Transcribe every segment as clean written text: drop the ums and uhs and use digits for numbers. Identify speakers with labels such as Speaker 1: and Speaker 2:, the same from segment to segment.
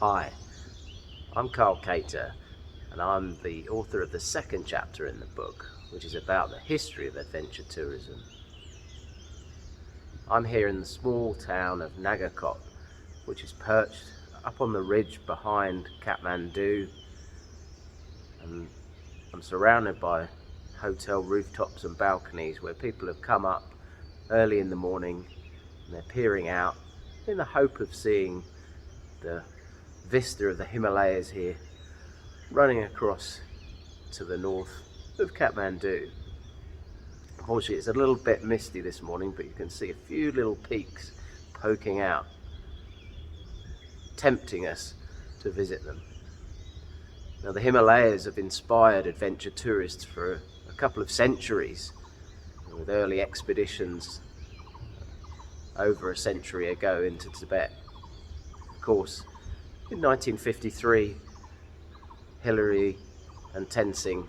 Speaker 1: Hi, I'm Carl Cater, and I'm the author of the second chapter in the book, which is about the history of adventure tourism. I'm here in the small town of Nagakot, which is perched up on the ridge behind Kathmandu, and I'm surrounded by hotel rooftops and balconies where people have come up early in the morning and they're peering out in the hope of seeing the vista of the Himalayas here running across to the north of Kathmandu. Unfortunately, it's a little bit misty this morning, but you can see a few little peaks poking out, tempting us to visit them. Now, the Himalayas have inspired adventure tourists for a couple of centuries, with early expeditions over a century ago into Tibet. Of course, in 1953, Hillary and Tenzing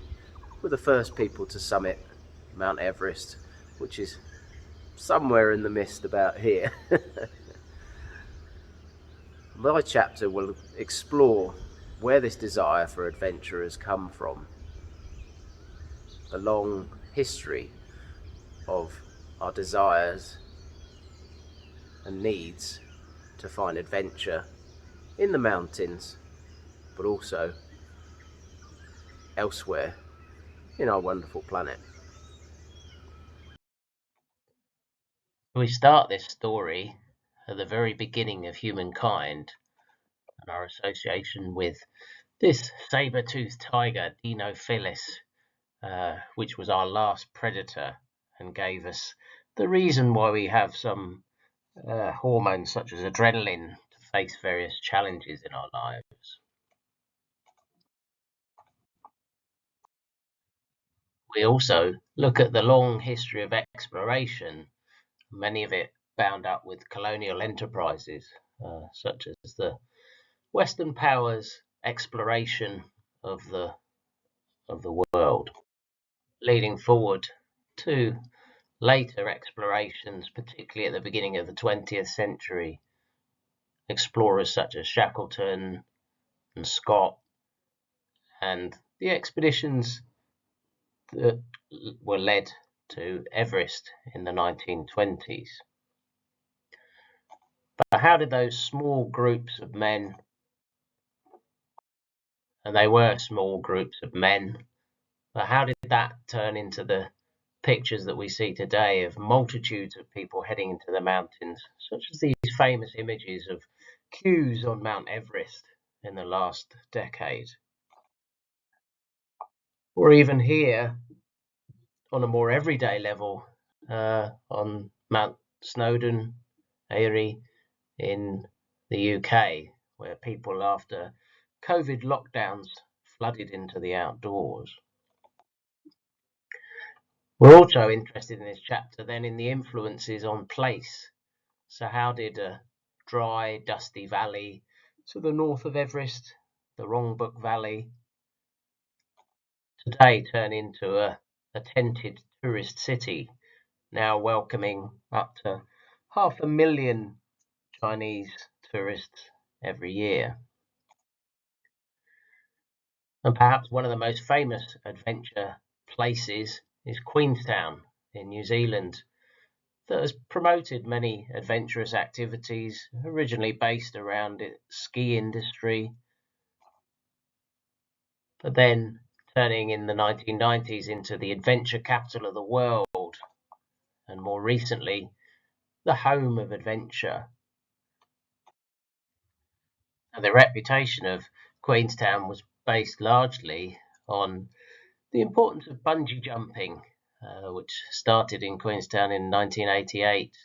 Speaker 1: were the first people to summit Mount Everest, which is somewhere in the mist about here. My chapter will explore where this desire for adventure has come from, the long history of our desires and needs to find adventure in the mountains, but also elsewhere in our wonderful planet.
Speaker 2: We start this story at the very beginning of humankind and our association with this saber-toothed tiger, Dinofelis, which was our last predator and gave us the reason why we have some hormones such as adrenaline to face various challenges in our lives. We also look at the long history of exploration, many of it bound up with colonial enterprises, such as the Western powers' exploration of the world, leading forward to later explorations, particularly at the beginning of the 20th century. Explorers such as Shackleton and Scott, and the expeditions that were led to Everest in the 1920s. But how did those small groups of men, and they were small groups of men, but how did that turn into the pictures that we see today of multitudes of people heading into the mountains, such as these famous images of queues on Mount Everest in the last decade? Or even here, on a more everyday level, on Mount Snowdon, Airy in the UK, where people after COVID lockdowns flooded into the outdoors. We're also interested in this chapter then in the influences on place. So how did a dry, dusty valley to the north of Everest, the Rongbuk Valley, today turn into a tented tourist city, now welcoming up to 500,000 Chinese tourists every year? And perhaps one of the most famous adventure places is Queenstown in New Zealand, that has promoted many adventurous activities, originally based around its ski industry, but then turning in the 1990s into the adventure capital of the world, and more recently, the home of adventure. And the reputation of Queenstown was based largely on the importance of bungee jumping, which started in Queenstown in 1988.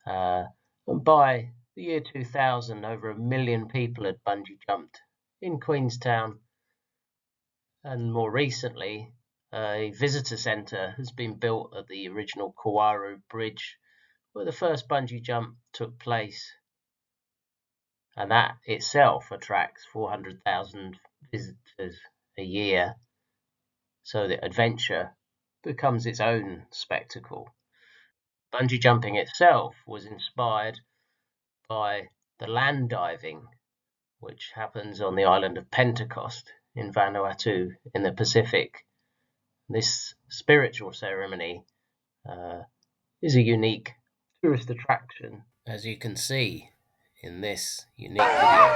Speaker 2: And by the year 2000, over 1 million people had bungee jumped in Queenstown. And more recently, a visitor centre has been built at the original Kawaru Bridge, where the first bungee jump took place. And that itself attracts 400,000 visitors a year. So that adventure becomes its own spectacle. Bungee jumping itself was inspired by the land diving which happens on the island of Pentecost in Vanuatu in the Pacific. This spiritual ceremony is a unique tourist attraction, as you can see in this unique video.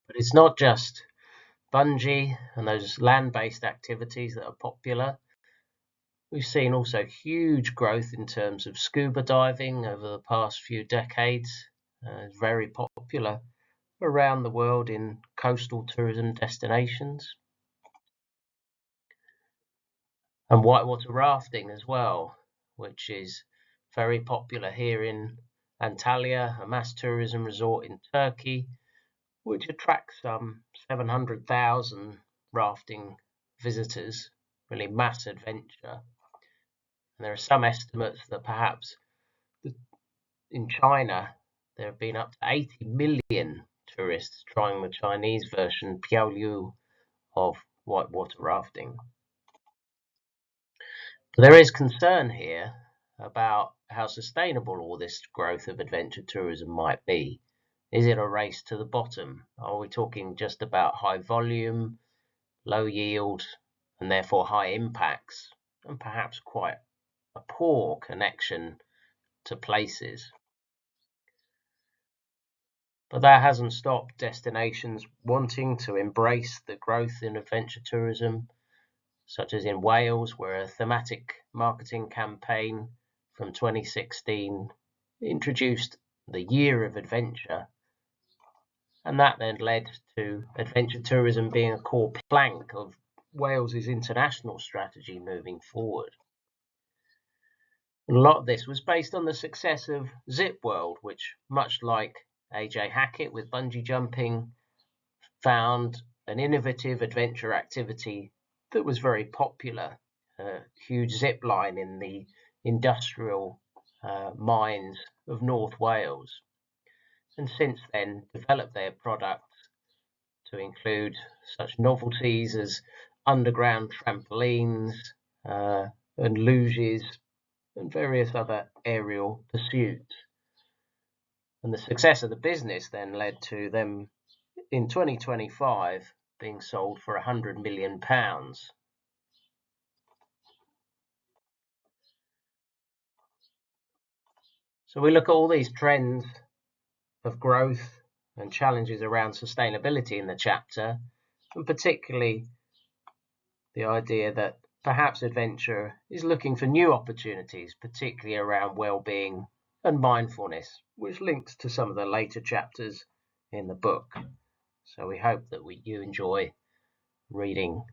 Speaker 2: But it's not just bungy and those land-based activities that are popular. We've seen also huge growth in terms of scuba diving over the past few decades. It's very popular around the world in coastal tourism destinations. And whitewater rafting as well, which is very popular here in Antalya, a mass tourism resort in Turkey, which attracts some 700,000 rafting visitors, really mass adventure. And there are some estimates that perhaps in China there have been up to 80 million tourists trying the Chinese version, Piaoliu, of whitewater rafting. There is concern here about how sustainable all this growth of adventure tourism might be. Is it a race to the bottom? Are we talking just about high volume, low yield, and therefore high impacts, and perhaps quite a poor connection to places? But that hasn't stopped destinations wanting to embrace the growth in adventure tourism, such as in Wales, where a thematic marketing campaign from 2016 introduced the Year of Adventure, and that then led to adventure tourism being a core plank of Wales's international strategy moving forward. And a lot of this was based on the success of Zip World, which, much like AJ Hackett with bungee jumping, found an innovative adventure activity that was very popular. A huge zip line in the industrial mines of North Wales, and since then developed their products to include such novelties as underground trampolines and luges and various other aerial pursuits. And the success of the business then led to them in 2025 being sold for £100 million. So we look at all these trends of growth and challenges around sustainability in the chapter, and particularly the idea that perhaps adventure is looking for new opportunities, particularly around well-being and mindfulness, which links to some of the later chapters in the book. So we hope that you enjoy reading